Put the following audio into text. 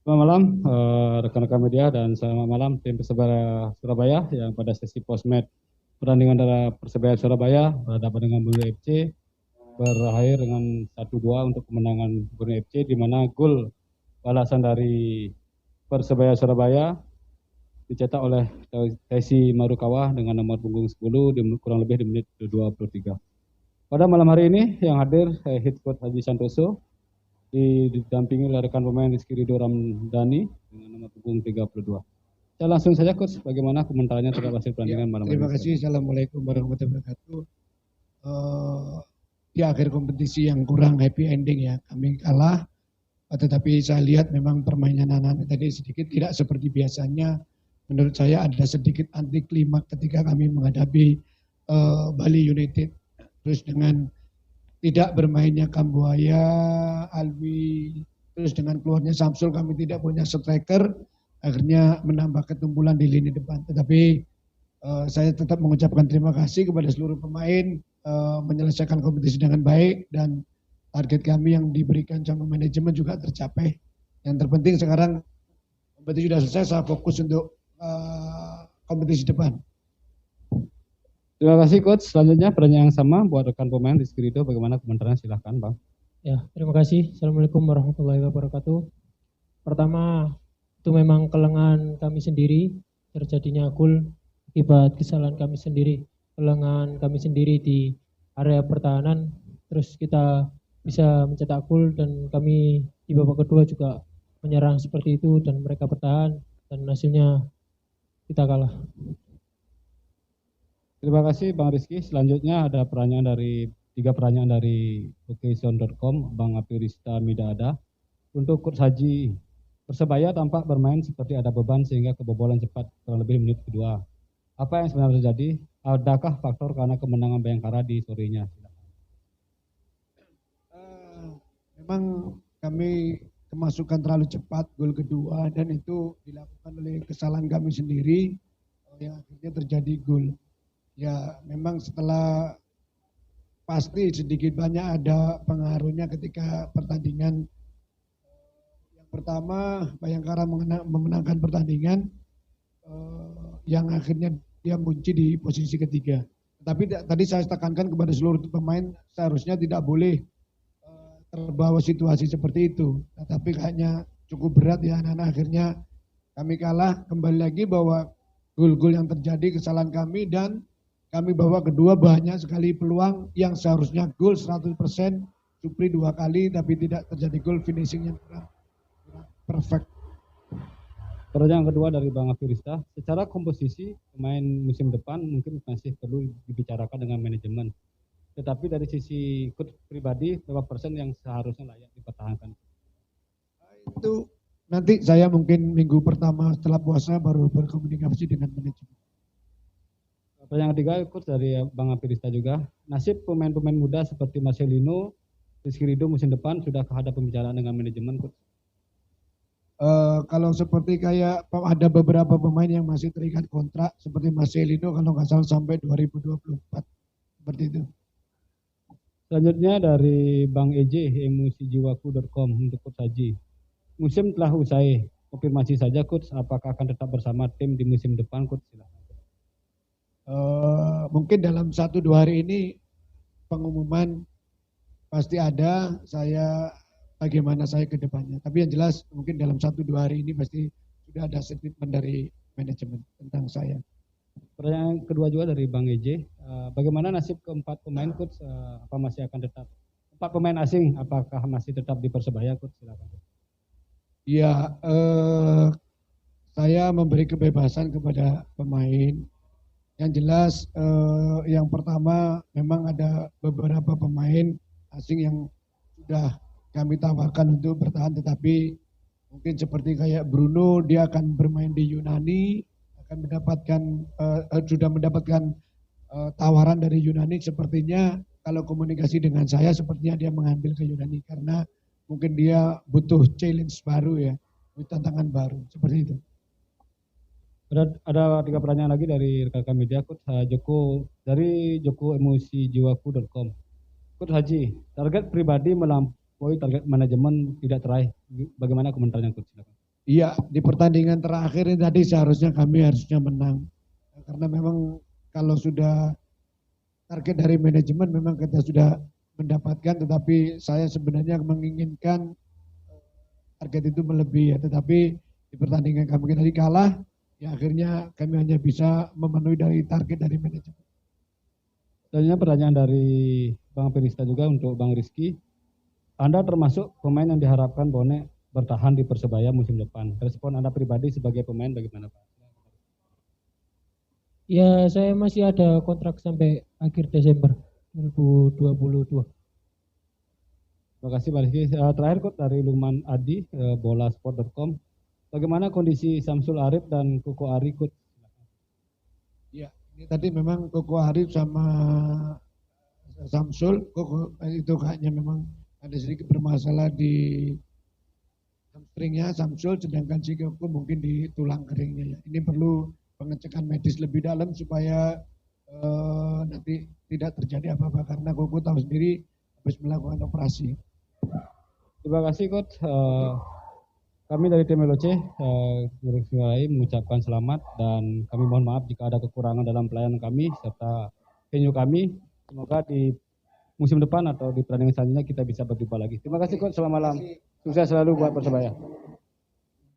Selamat malam rekan-rekan media dan selamat malam tim Persebaya Surabaya yang pada sesi postmatch pertandingan antara Persebaya Surabaya berhadapan dengan Borneo FC berakhir dengan 1-2 untuk kemenangan Borneo FC, di mana gol balasan dari Persebaya Surabaya dicetak oleh Tesi Marukawa dengan nomor punggung 10 kurang lebih di menit 23. Pada malam hari ini yang hadir head coach Haji Santoso didampingi oleh rekan pemain Rizky Ridho Ramdhani dengan nomor punggung 32. Saya langsung saja coach, bagaimana komentarnya terhadap hasil pertandingan malam hari ini? Terima kasih. Assalamualaikum warahmatullahi wabarakatuh. Di akhir kompetisi yang kurang happy ending ya, kami kalah. Tetapi saya lihat memang permainan anak-anak tadi sedikit tidak seperti biasanya. Menurut saya ada sedikit anti klimaks ketika kami menghadapi Bali United. Terus dengan tidak bermainnya Kambuaya, Alwi, terus dengan keluarnya Samsul, kami tidak punya striker, akhirnya menambah ketumpulan di lini depan. Tetapi saya tetap mengucapkan terima kasih kepada seluruh pemain menyelesaikan kompetisi dengan baik, dan target kami yang diberikan sama manajemen juga tercapai. Yang terpenting sekarang kompetisi sudah selesai, saya fokus untuk kompetisi depan. Terima kasih coach. Selanjutnya pertanyaan yang sama buat rekan pemain Rizky Ridho, bagaimana komentarnya, silahkan Bang. Ya, terima kasih. Assalamualaikum warahmatullahi wabarakatuh. Pertama, itu memang kelengahan kami sendiri, terjadinya gol akibat kesalahan kami sendiri, kelengahan kami sendiri di area pertahanan, terus kita bisa mencetak gol dan kami di babak kedua juga menyerang seperti itu dan mereka bertahan dan hasilnya kita kalah. Terima kasih Bang Rizky. Selanjutnya ada tiga pertanyaan dari location.com, Bang Apirista Midada. Untuk Coach Haji, Persebaya tampak bermain seperti ada beban sehingga kebobolan cepat kurang lebih menit kedua. Apa yang sebenarnya terjadi? Adakah faktor karena kemenangan Bayangkara di sorenya? Memang kami kemasukan terlalu cepat gol kedua, dan itu dilakukan oleh kesalahan kami sendiri yang akhirnya terjadi gol. Ya memang setelah pasti sedikit banyak ada pengaruhnya ketika pertandingan yang pertama Bayangkara memenangkan pertandingan yang akhirnya dia kunci di posisi ketiga. Tapi tadi saya tekankan kepada seluruh pemain seharusnya tidak boleh terbawa situasi seperti itu. Tapi kayaknya cukup berat ya anak-anak, akhirnya kami kalah. Kembali lagi bahwa gol-gol yang terjadi kesalahan kami, dan kami bawa kedua banyak sekali peluang yang seharusnya gol 100%, Supri 2 kali tapi tidak terjadi gol, finishingnya kurang perfect. Pertanyaan kedua dari Bang Afirista, secara komposisi pemain musim depan mungkin masih perlu dibicarakan dengan manajemen. Tetapi dari sisi coach pribadi, berapa persen yang seharusnya layak dipertahankan? Itu nanti saya mungkin minggu pertama setelah puasa baru berkomunikasi dengan manajemen. Pertanyaan ketiga, coach dari Bang Apirista juga, nasib pemain-pemain muda seperti Marcelino, Rizky Ridho musim depan sudahkah ada pembicaraan dengan manajemen, coach? Kalau seperti kayak ada beberapa pemain yang masih terikat kontrak seperti Marcelino kalau nggak salah sampai 2024, seperti itu. Selanjutnya dari Bang EJ, emosijiwaku.com untuk Coach Haji. Musim telah usai, konfirmasi saja Coach, apakah akan tetap bersama tim di musim depan, Coach? Silahkan. Mungkin dalam 1-2 hari ini pengumuman pasti ada, saya bagaimana saya ke depannya. Tapi yang jelas mungkin dalam 1-2 hari ini pasti sudah ada statement dari manajemen tentang saya. Pertanyaan kedua juga dari Bang EJ, bagaimana nasib keempat pemain, Coach? Apa masih akan tetap? 4 pemain asing, apakah masih tetap di Persebaya, Coach? Silakan. Ya, saya memberi kebebasan kepada pemain. Yang jelas yang pertama memang ada beberapa pemain asing yang sudah kami tawarkan untuk bertahan, tetapi mungkin seperti kayak Bruno, dia akan bermain di Yunani, akan mendapatkan sudah mendapatkan tawaran dari Yunani. Sepertinya kalau komunikasi dengan saya sepertinya dia mengambil ke Yunani karena mungkin dia butuh challenge baru ya, butuh tantangan baru, seperti itu. Ada 3 pertanyaan lagi dari rekan media, Coach Joko dari emosijiwaku.com. Coach Haji, target pribadi melampaui target manajemen tidak teraih. Bagaimana komentarnya, Coach? Silakan. Iya, di pertandingan terakhir ini tadi seharusnya kami harusnya menang. Karena memang kalau sudah target dari manajemen memang kita sudah mendapatkan, tetapi saya sebenarnya menginginkan target itu melebihi ya, tetapi di pertandingan kami tadi kalah, ya akhirnya kami hanya bisa memenuhi dari target dari manajemen. Selanjutnya pertanyaan dari Bang Firista juga untuk Bang Rizky. Anda termasuk pemain yang diharapkan Bonek bertahan di Persebaya musim depan. Respon Anda pribadi sebagai pemain bagaimana Pak? Ya, saya masih ada kontrak sampai akhir Desember 2022. Terima kasih Pak Rizky. Terakhir Coach dari Lukman Adi, bolasport.com. Bagaimana kondisi Samsul Arif dan Koko Ari Coach? Ya, ini tadi memang Koko Arif sama Samsul, Koko itu kayaknya memang ada sedikit bermasalah di hamstringnya Samsul, sedangkan si Koko mungkin di tulang keringnya. Ya. Ini perlu pengecekan medis lebih dalam supaya nanti tidak terjadi apa-apa karena Koko tahu sendiri habis melakukan operasi. Terima kasih Coach. Kami dari tim LOC mengucapkan selamat dan kami mohon maaf jika ada kekurangan dalam pelayanan kami serta venue kami. Semoga di musim depan atau di pertandingan selanjutnya kita bisa berjumpa lagi. Terima kasih Coach, selamat malam. Sukses selalu buat Persebaya.